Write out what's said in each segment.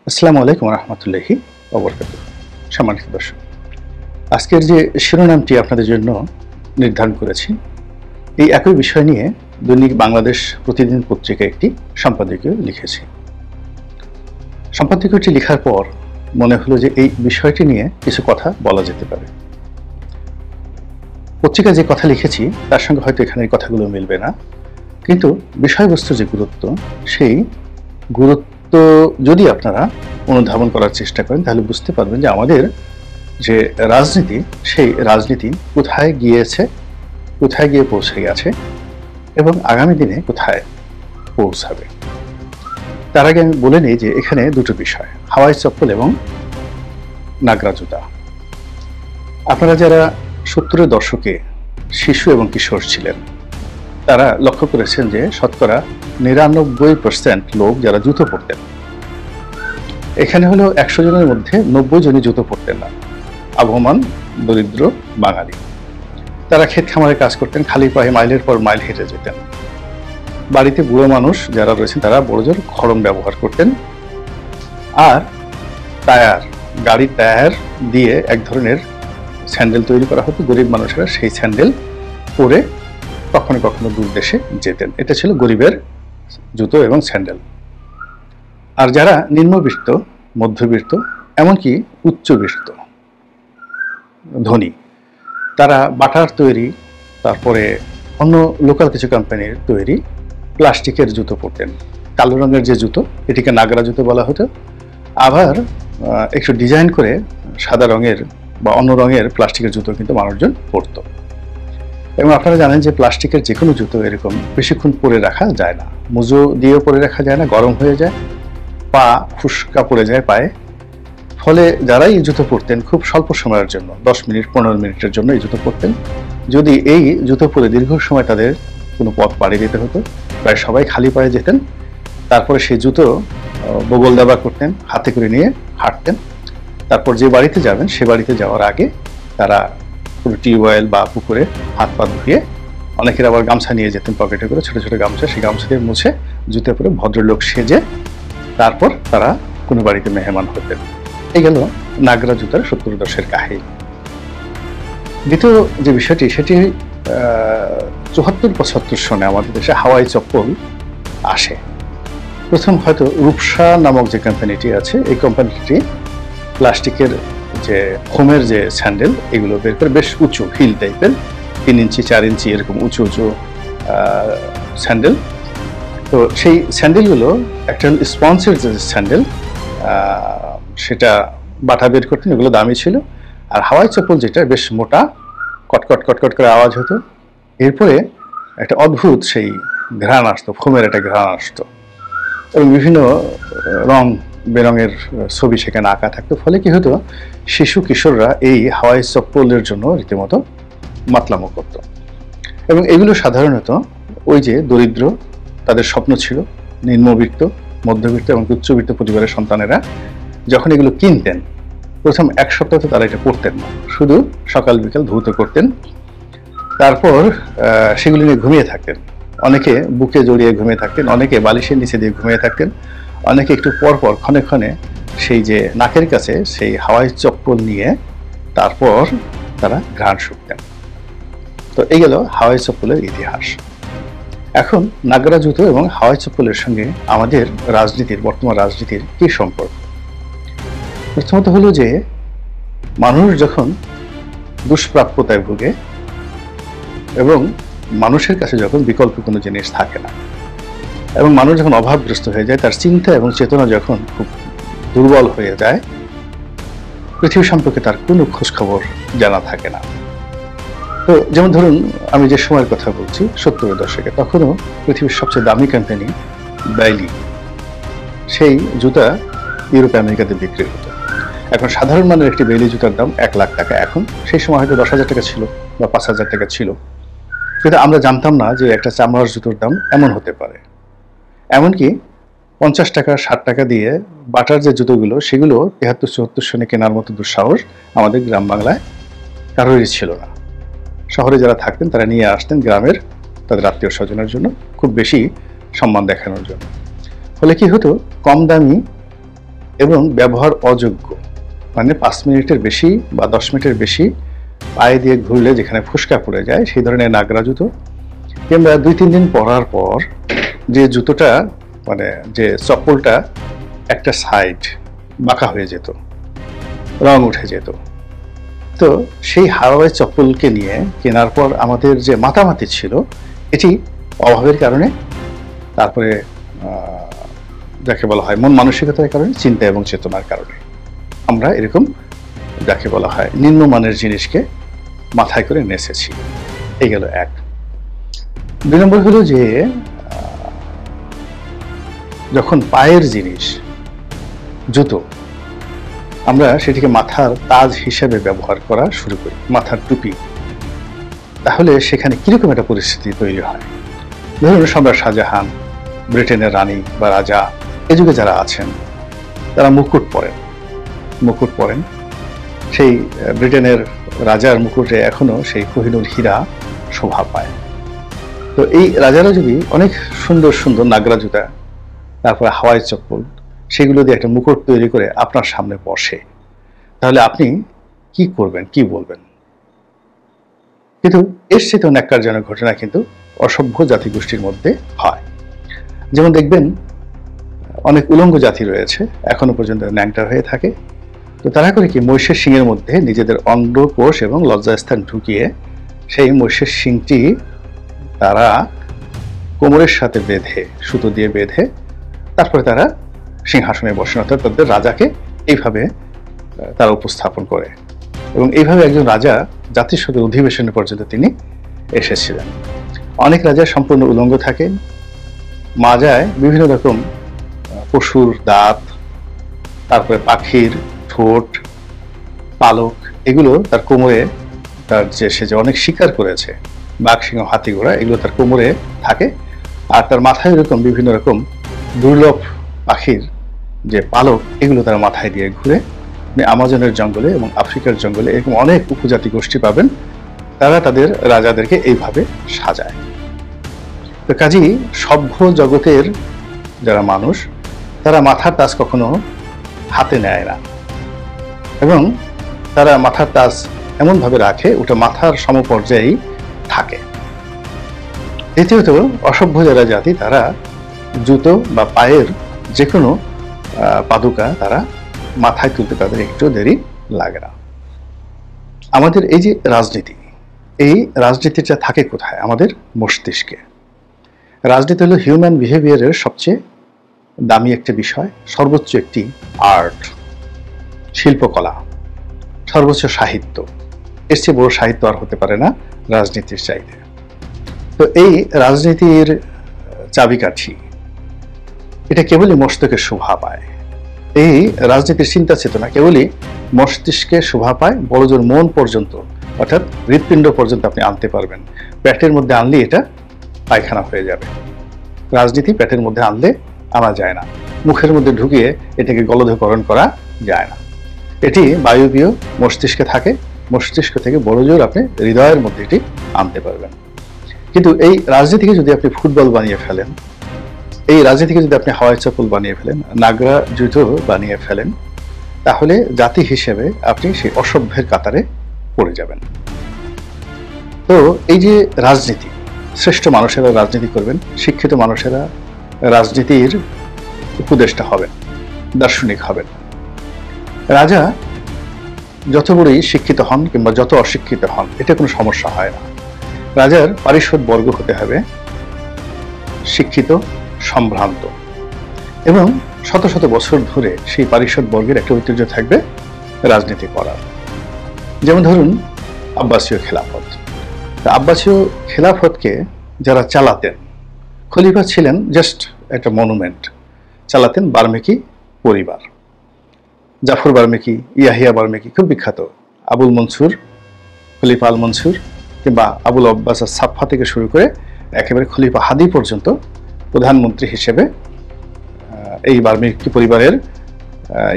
আসসালামু আলাইকুম রহমতুল্লাহি ওয়া বারাকাতুহু। সম্মানিত দর্শক, আজকের যে শিরোনামটি আপনাদের জন্য নির্ধারণ করেছি, এই একই বিষয় নিয়ে দৈনিক বাংলাদেশ প্রতিদিন পত্রিকায় একটি সম্পাদকীয় লিখেছি। সম্পাদকীয়টি লেখার পর মনে হলো যে এই বিষয়টি নিয়ে কিছু কথা বলা যেতে পারে। পত্রিকায় যে কথা লিখেছি তার সঙ্গে হয়তো এখানে এই কথাগুলো মিলবে না, কিন্তু বিষয়বস্তুর যে গুরুত্ব, সেই গুরুত্ব যদি আপনারা অনুধাবন করার চেষ্টা করেন তাহলে বুঝতে পারবেন যে আমাদের যে রাজনীতি, সেই রাজনীতি কোথায় গিয়েছে, কোথায় গিয়ে পৌঁছে গেছে এবং আগামী দিনে কোথায় পৌঁছাবে। তার আগে আমি বলে নিই যে এখানে দুটো বিষয়, হাওয়াই চপ্পল এবং নাগরা জুতা। আপনারা যারা 70-এর দশকে শিশু এবং কিশোর ছিলেন তারা লক্ষ্য করেছেন যে শতকরা 99% লোক যারা জুতো পরতেন, এখানে হলো 100 জনের মধ্যে 90 জনই জুতো পরতেন না। আবহমান দরিদ্র বাঙালি, তারা ক্ষেত খামারে কাজ করতেন, খালি পায়ে মাইলের পর মাইল হেঁটে যেতেন। বাড়িতে বুড়ো মানুষ যারা রয়েছেন তারা বড়জোর খড়ম ব্যবহার করতেন। আর টায়ার, গাড়ির টায়ার দিয়ে এক ধরনের স্যান্ডেল তৈরি করা হতো, গরিব মানুষেরা সেই স্যান্ডেল পরে কখনো কখনো দূর দেশে যেতেন। এটা ছিল গরিবের জুতো এবং স্যান্ডেল। আর যারা নিম্নবিত্ত, মধ্যবিত্ত, এমনকি উচ্চবিত্ত ধনী, তারা বাটার তৈরি, তারপরে অন্য লোকাল কিছু কোম্পানির তৈরি প্লাস্টিকের জুতো পরতেন। কালো রঙের যে জুতো, এটিকে নাগরা জুতো বলা হতো। আবার একটু ডিজাইন করে সাদা রঙের বা অন্য রঙের প্লাস্টিকের জুতো কিন্তু মানুষজন পরত। এবং আপনারা জানেন যে প্লাস্টিকের যে কোনো জুতো এরকম বেশিক্ষণ পরে রাখা যায় না, মুজো দিয়েও পরে রাখা যায় না, গরম হয়ে যায়, পা ফুসকা পড়ে যায় পায়ে। ফলে যারাই এই জুতো পরতেন খুব স্বল্প সময়ের জন্য, 10 মিনিট 15 মিনিটের জন্য এই জুতো পরতেন। যদি এই জুতো পরে দীর্ঘ সময় তাদের কোনো পথ পাড়ি দিতে হতো, প্রায় সবাই খালি পায়ে যেতেন। তারপরে সেই জুতো বগল দাবা করতেন, হাতে করে নিয়ে হাঁটতেন। তারপর যে বাড়িতে যাবেন সে বাড়িতে যাওয়ার আগে তারা কোনো টিউবওয়েল বা পুকুরে হাত পা ধুয়ে, অনেকের আবার গামছা নিয়ে যেতেন পকেটে করে, ছোট ছোট গামছা, সেই গামছা দিয়ে মুছে জুতো পরে ভদ্রলোক সেজে তারপর তারা কোনো বাড়িতে মেহমান হতেন। এই গেল নাগরা জুতার 70 দশের কাহিনী। দ্বিতীয় যে বিষয়টি, সেটি 74-75 সনে আমাদের দেশে হাওয়াই চপ্পল আসে। প্রথম হয়তো রূপসা নামক যে কোম্পানিটি আছে, এই কোম্পানিটি প্লাস্টিকের যে ফোমের যে স্যান্ডেল এগুলো বের করে, বেশ উঁচু হিল টাইপের, 3 ইঞ্চি 4 ইঞ্চি এরকম উঁচু উঁচু স্যান্ডেল। তো সেই স্যান্ডেলগুলো একটা স্পঞ্জের যে স্যান্ডেল, সেটা বাটা বের করতেন, এগুলো দামি ছিল। আর হাওয়াই চপ্পল যেটা বেশ মোটা, কটকট কটকট করে আওয়াজ হতো। এরপরে একটা অদ্ভুত সেই ঘ্রাণ আসতো, ফোমের একটা ঘ্রাণ আসতো, এবং বিভিন্ন রং বেরঙের ছবি সেখানে আঁকা থাকতো। ফলে কি হতো, শিশু কিশোররা এই হাওয়াই চপ্পলের জন্য রীতিমতো মাতলামো করত। এবং এগুলো সাধারণত ওই যে দরিদ্র, তাদের স্বপ্ন ছিল নিম্নবিত্ত, মধ্যবিত্ত এবং উচ্চবিত্ত পরিবারের সন্তানেরা যখন এগুলো কিনতেন, প্রথম 1 সপ্তাহ তো তারা এটা পরতেন না, শুধু সকাল বিকাল ধৌত করতেন। তারপর সেগুলি নিয়ে ঘুমিয়ে থাকতেন। অনেকে বুকে জড়িয়ে ঘুমিয়ে থাকতেন, অনেকে বালিশের নিচে দিয়ে ঘুমিয়ে থাকতেন, অনেকে একটু পর পর ক্ষণে ক্ষণে সেই যে নাকের কাছে সেই হাওয়াই চপ্পল নিয়ে তারপর তারা ঘ্রাণ শুকতেন। তো এই গেল হাওয়াই চপ্পলের ইতিহাস। এখন নাগরা জুতো এবং হাওয়াই চপ্পলের সঙ্গে আমাদের রাজনীতির, বর্তমান রাজনীতির কি সম্পর্ক? প্রথমত হলো যে মানুষ যখন দুষ্প্রাপ্যতায় ভোগে এবং মানুষের কাছে যখন বিকল্প কোনো জিনিস থাকে না, এবং মানুষ যখন অভাবগ্রস্ত হয়ে যায়, তার চিন্তা এবং চেতনা যখন খুব দুর্বল হয়ে যায়, পৃথিবী সম্পর্কে তার কোনো খোঁজখবর জানা থাকে না। তো যেমন ধরুন, আমি যে সময়ের কথা বলছি 70-এর দশকে, তখনও পৃথিবীর সবচেয়ে দামি কোম্পানি বেইলি, সেই জুতা ইউরোপ আমেরিকাতে বিক্রি হতো। এখন সাধারণ মানের একটি বেইলি জুতার দাম 1 লাখ টাকা। এখন সেই সময় হয়তো 10,000 টাকা ছিল বা 5,000 টাকা ছিল, কিন্তু আমরা জানতাম না যে একটা চামড়ার জুতোর দাম এমন হতে পারে। এমনকি 50 টাকা 60 টাকা দিয়ে বাটার যে জুতোগুলো, সেগুলো 73-74 সনে কেনার মতো দুঃসাহস আমাদের গ্রাম বাংলায় কারোরই ছিল না। শহরে যারা থাকতেন তারা নিয়ে আসতেন গ্রামের তাদের আত্মীয় স্বজনের জন্য, খুব বেশি সম্মান দেখানোর জন্য। ফলে কি হতো, কম দামি এবং ব্যবহার অযোগ্য, মানে 5 মিনিটের বেশি বা 10 মিনিটের বেশি পায়ে দিয়ে ঘুরলে যেখানে ফুসকা পড়ে যায় সেই ধরনের নাগরা জুতো, কিংবা 2-3 দিন পরার পর যে জুতোটা মানে যে চপ্পলটা একটা সাইড বাঁকা হয়ে যেত, রং উঠে যেত। তো সেই হাওয়াই চপ্পলকে নিয়ে কেনার পর আমাদের যে মাতামাতি ছিল, এটি অভাবের কারণে, তারপরে যাকে বলা হয় মন মানসিকতার কারণে, চিন্তা এবং চেতনার কারণে আমরা এরকম যাকে বলা হয় নিম্নমানের জিনিসকে মাথায় করে নেচেছি। এই গেল এক। 2 নম্বর হলো যে যখন পায়ের জিনিস জুতো আমরা সেটিকে মাথার তাজ হিসেবে ব্যবহার করা শুরু করি, মাথার টুপি, তাহলে সেখানে কিরকম একটা পরিস্থিতি তৈরি হয়। ধরুন সম্রাট শাহজাহান, ব্রিটেনের রানী বা রাজা, এ যুগে যারা আছেন তারা মুকুট পরেন। সেই ব্রিটেনের রাজার মুকুটে এখনো সেই কোহিনূর হীরা শোভা পায়। তো এই রাজারা যদি অনেক সুন্দর সুন্দর নাগরা জুতা, তারপরে হাওয়াই চপ্পল, সেগুলো দিয়ে একটা মুকুট তৈরি করে আপনার সামনে বসে, তাহলে আপনি কি করবেন, কি বলবেন? কিন্তু এর চেয়ে ন্যাক্কারজনক ঘটনা কিন্তু অসভ্য জাতিগোষ্ঠীর মধ্যে হয়। যেমন দেখবেন অনেক উলঙ্গ জাতি রয়েছে, এখনো পর্যন্ত ন্যাংটা হয়ে থাকে। তো তারা করে কি, মহিষের শিংয়ের মধ্যে নিজেদের অন্ডকোষ এবং লজ্জাস্থান ঢুকিয়ে সেই মহিষের শিংটি তারা কোমরের সাথে বেঁধে, সুতো দিয়ে বেঁধে, তারপরে তারা সিংহাসনে বসেন, অর্থাৎ তাদের রাজাকে এইভাবে তারা উপস্থাপন করে। এবং এইভাবে একজন রাজা জাতিসংঘের অধিবেশনে পর্যন্ত তিনি এসেছিলেন। অনেক রাজা সম্পূর্ণ উলঙ্গ থাকেন, মাজায় বিভিন্ন রকম পশুর দাঁত, তারপরে পাখির ঠোঁট, পালক, এগুলো তার কোমরে, তার সে যে অনেক শিকার করেছে, বাঘ, সিংহ, হাতি, ঘোড়া, এগুলো তার কোমরে থাকে। আর তার মাথায় এরকম বিভিন্ন রকম দুর্লভ পাখির যে পালক, এগুলো তার মাথায় দিয়ে ঘুরে। আমাজনের জঙ্গলে এবং আফ্রিকার জঙ্গলে এরকম অনেক উপজাতি গোষ্ঠী পাবেন, তারা তাদের রাজাদেরকে এইভাবে সাজায়। তো কাজেই সভ্য জগতের যারা মানুষ, তারা মাথার তাজ কখনো হাতে নেয় না, এবং তারা মাথার তাজ এমনভাবে রাখে ওটা মাথার সমপর্যায়েই থাকে। দ্বিতীয়ত, অসভ্য যারা জাতি, তারা জুতো বা পায়ের যে কোনো পাদুকা তারা মাথায় তুলতে তাদের একটু দেরি লাগে না। আমাদের এই যে রাজনীতি, এই রাজনীতিটা থাকে কোথায়? আমাদের মস্তিষ্কে। রাজনীতি হলো হিউম্যান বিহেভিয়ারের সবচেয়ে দামি একটি বিষয়, সর্বোচ্চ একটি আর্ট, শিল্পকলা, সর্বোচ্চ সাহিত্য। এর চেয়ে বড় সাহিত্য আর হতে পারে না রাজনীতির চাইতে। তো এই রাজনীতির চাবিকাঠি, এটা কেবলই মস্তিষ্কে শোভা পায়। এই রাজনীতির চিন্তা চেতনা কেবলই মস্তিষ্কে শোভা পায়, বড়জোর মন পর্যন্ত, অর্থাৎ হৃৎপিণ্ড পর্যন্ত আপনি আনতে পারবেন। পেটের মধ্যে আনলে এটা পায়খানা হয়ে যাবে। রাজনীতি পেটের মধ্যে আনলে আনা যায় না, মুখের মধ্যে ঢুকিয়ে এটাকে গলধকরণ করা যায় না। এটি বায়বীয় মস্তিষ্কে থাকে, মস্তিষ্ক থেকে বড়জোর আপনি হৃদয়ের মধ্যে এটি আনতে পারবেন। কিন্তু এই রাজনীতিকে যদি আপনি ফুটবল বানিয়ে ফেলেন, এই রাজনীতিকে যদি আপনি হাওয়াই চপ্পল বানিয়ে ফেলেন, নাগরা জুতো বানিয়ে ফেলেন, তাহলে জাতি হিসেবে আপনি সেই অসভ্যের কাতারে পড়ে যাবেন। তো এই যে রাজনীতি, শ্রেষ্ঠ মানুষেরা রাজনীতি করবেন, শিক্ষিত মানুষেরা রাজনীতির উপদেষ্টা হবেন, দার্শনিক হবেন। রাজা যত বড়ই শিক্ষিত হন কিংবা যত অশিক্ষিত হন, এটা কোনো সমস্যা হয় না। রাজার পারিষদ বর্গ হতে হবে শিক্ষিত, সম্ভ্রান্ত, এবং শত শত বছর ধরে সেই পারিষদ বর্গের একটা ঐতিহ্য থাকবে রাজনীতি করার। যেমন ধরুন আব্বাসীয় খেলাফত। আব্বাসীয় খেলাফতকে যারা চালাতেন, খলিফা ছিলেন জাস্ট একটা মনুমেন্ট, চালাতেন বার্মেকি পরিবার। জাফর বার্মেকি, ইয়াহিয়া বার্মেকি খুব বিখ্যাত, আবুল মনসুর, খলিফা আল মনসুর, কিংবা আবুল আব্বাস সাফা থেকে শুরু করে একেবারে খলিফা হাদি পর্যন্ত প্রধানমন্ত্রী হিসেবে এই বার্মেকি পরিবারের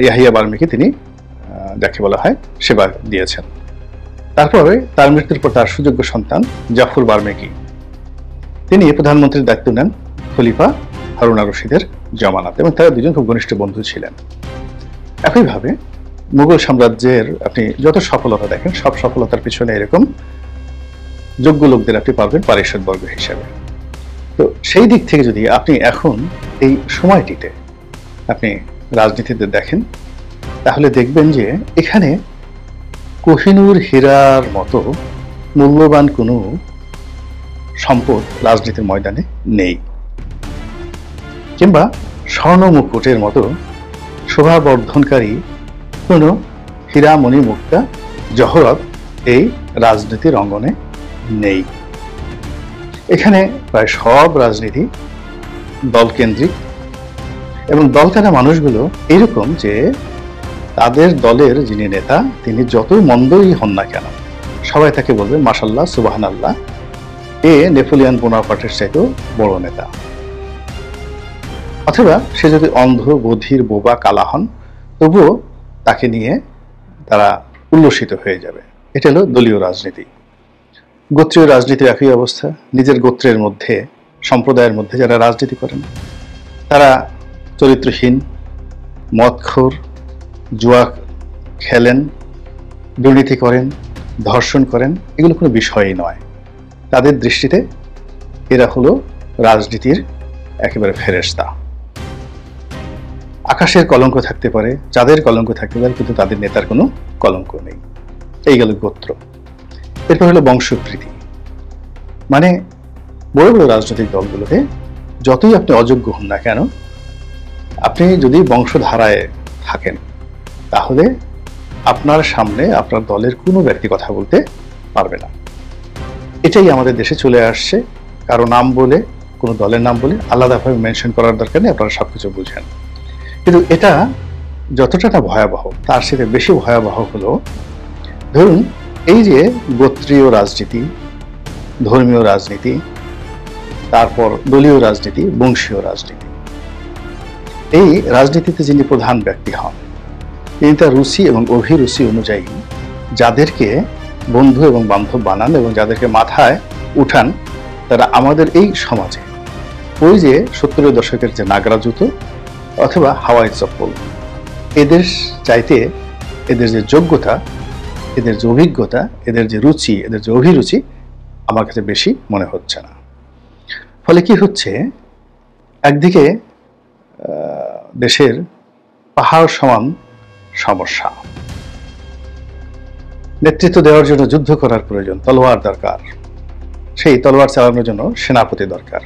ইয়াহিয়া বার্মেকি তিনি যাকে বলা হয় সেবা দিয়েছেন। তারপরে তার মৃত্যুর পর তার সুযোগ্য সন্তান জাফর বার্মেকি, তিনি প্রধানমন্ত্রীর দায়িত্ব নেন খলিফা হারুন আর রশিদের জামানাতে, এবং তারা দুজন খুব ঘনিষ্ঠ বন্ধু ছিলেন। একইভাবে মুঘল সাম্রাজ্যের আপনি যত সফলতা দেখেন, সব সফলতার পিছনে এরকম যোগ্য লোকদের আপনি পাবেন পারিষদবর্গ হিসাবে। তো সেই দিক থেকে যদি আপনি এখন এই সময়টিতে আপনি রাজনীতিতে দেখেন, তাহলে দেখবেন যে এখানে কোহিনূর হীরার মতো মূল্যবান কোনো সম্পদ রাজনীতির ময়দানে নেই, কিংবা স্বর্ণ মুকুটের মতো শোভাবর্ধনকারী কোনো হীরামণি মুক্তা জহরত এই রাজনীতির অঙ্গনে নেই। এখানে প্রায় সব রাজনীতি দলকেন্দ্রিক, এবং দলকানা মানুষগুলো এরকম যে তাদের দলের যিনি নেতা তিনি যতই মন্দই হন না কেন, সবাই তাকে বলবে মাশাল্লাহ, সুবহানাল্লাহ, এ নেপোলিয়ন বোনাপার্টের চাইতেও বড় নেতা। অথবা সে যদি অন্ধ, বধির, বোবা, কালা হন, তবুও তাকে নিয়ে তারা উল্লসিত হয়ে যাবে। এটা হলো দলীয় রাজনীতি। গোত্রীয় রাজনীতির একই অবস্থা। নিজের গোত্রের মধ্যে, সম্প্রদায়ের মধ্যে যারা রাজনীতি করেন তারা চরিত্রহীন, মদখোর, জুয়া খেলেন, দুর্নীতি করেন, ধর্ষণ করেন, এগুলো কোনো বিষয়ই নয়। তাদের দৃষ্টিতে এরা হলো রাজনীতির একেবারে ফেরেশতা। আকাশের কলঙ্ক থাকতে পারে, চাঁদের কলঙ্ক থাকতে পারে, কিন্তু তাদের নেতার কোনো কলঙ্ক নেই। এই গেল গোত্র। এরপর হলো বংশপ্রীতি। মানে বড় বড় রাজনৈতিক দলগুলোতে যতই আপনি অযোগ্য হন না কেন, আপনি যদি বংশধারায় থাকেন, তাহলে আপনার সামনে আপনার দলের কোনো ব্যক্তি কথা বলতে পারবে না। এটাই আমাদের দেশে চলে আসছে। কারো নাম বলে, কোনো দলের নাম বলে আলাদাভাবে মেনশন করার দরকার নেই, আপনারা সবকিছু বুঝেন। কিন্তু এটা যতটা না ভয়াবহ, তার সাথে বেশি ভয়াবহ হলো, ধরুন এই যে গোত্রীয় রাজনীতি, ধর্মীয় রাজনীতি, তারপর দলীয় রাজনীতি, বংশীয় রাজনীতি, এই রাজনীতিতে যিনি প্রধান ব্যক্তি হন, তিনি তার রুচি এবং অভিরুচি অনুযায়ী যাদেরকে বন্ধু এবং বান্ধব বানান এবং যাদেরকে মাথায় উঠান, তারা আমাদের এই সমাজে ওই যে 70-এর দশকের যে নাগরা জুতো অথবা হাওয়াই চপ্পল, এদের চাইতে এদের যে যোগ্যতা, এদের যে অভিজ্ঞতা, এদের যে রুচি, এদের যে অভিরুচি আমার কাছে বেশি মনে হচ্ছে না। ফলে কি হচ্ছে, একদিকে দেশের পাহাড় সমান সমস্যা, নেতৃত্ব দেওয়ার জন্য যুদ্ধ করার প্রয়োজন, তলোয়ার দরকার, সেই তলোয়ার চালানোর জন্য সেনাপতি দরকার।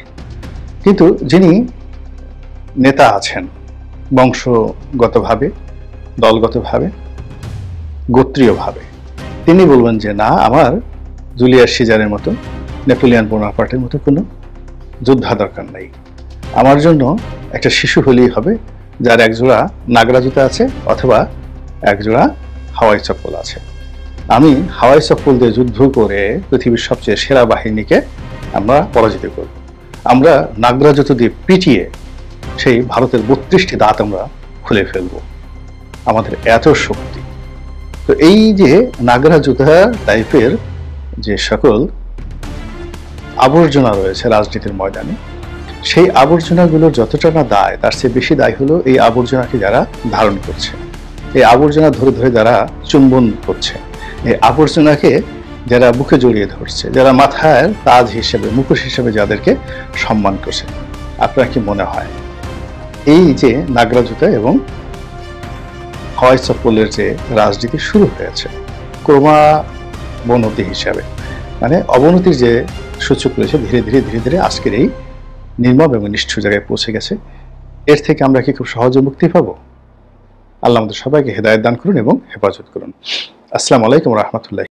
কিন্তু যিনি নেতা আছেন বংশগতভাবে, দলগতভাবে, গোত্রীয়ভাবে, তিনি বলবেন যে না, আমার জুলিয়াস সিজারের মতো, নেপোলিয়ন বোনাপার্টের মতো কোনো যোদ্ধা দরকার নেই। আমার জন্য একটা শিশু হলেই হবে, যার একজোড়া নাগরা জুতা আছে অথবা একজোড়া হাওয়াই চপ্পল আছে। আমি হাওয়াই চপ্পল দিয়ে যুদ্ধ করে পৃথিবীর সবচেয়ে সেরা বাহিনীকে আমরা পরাজিত করব। আমরা নাগরা জুতো দিয়ে পিটিয়ে সেই ভারতের 32টি দাঁত আমরা খুলে ফেলব। আমাদের এত শক্তি। তো এই যে নাগরা জুতা টাইপের যে সকল আবর্জনা রয়েছে রাজনীতির ময়দানে, সেই আবর্জনাগুলোর যতটা না দায়, তার চেয়ে বেশি দায় হলো এই আবর্জনাকে যারা ধারণ করছে, এই আবর্জনা ধরে ধরে যারা চুম্বন করছে, এই আবর্জনাকে যারা বুকে জড়িয়ে ধরছে, যারা মাথায় তাজ হিসেবে, মুখোশ হিসেবে যাদেরকে সম্মান করছে, আপনার কি মনে হয় এই যে নাগরা জুতা এবং হাওয়াই চপ্পলের যে রাজনীতি শুরু হয়েছে ক্রমাবনতি হিসাবে, মানে অবনতির যে সূচক রয়েছে, ধীরে ধীরে ধীরে ধীরে আজকের এই নির্মম এবং নিষ্ঠুর জায়গায় পৌঁছে গেছে, এর থেকে আমরা কি খুব সহজে মুক্তি পাবো? আল্লাহ আমাদের সবাইকে হেদায়েত দান করুন এবং হেফাজত করুন। আসসালামু আলাইকুম ওয়া রাহমাতুল্লাহ।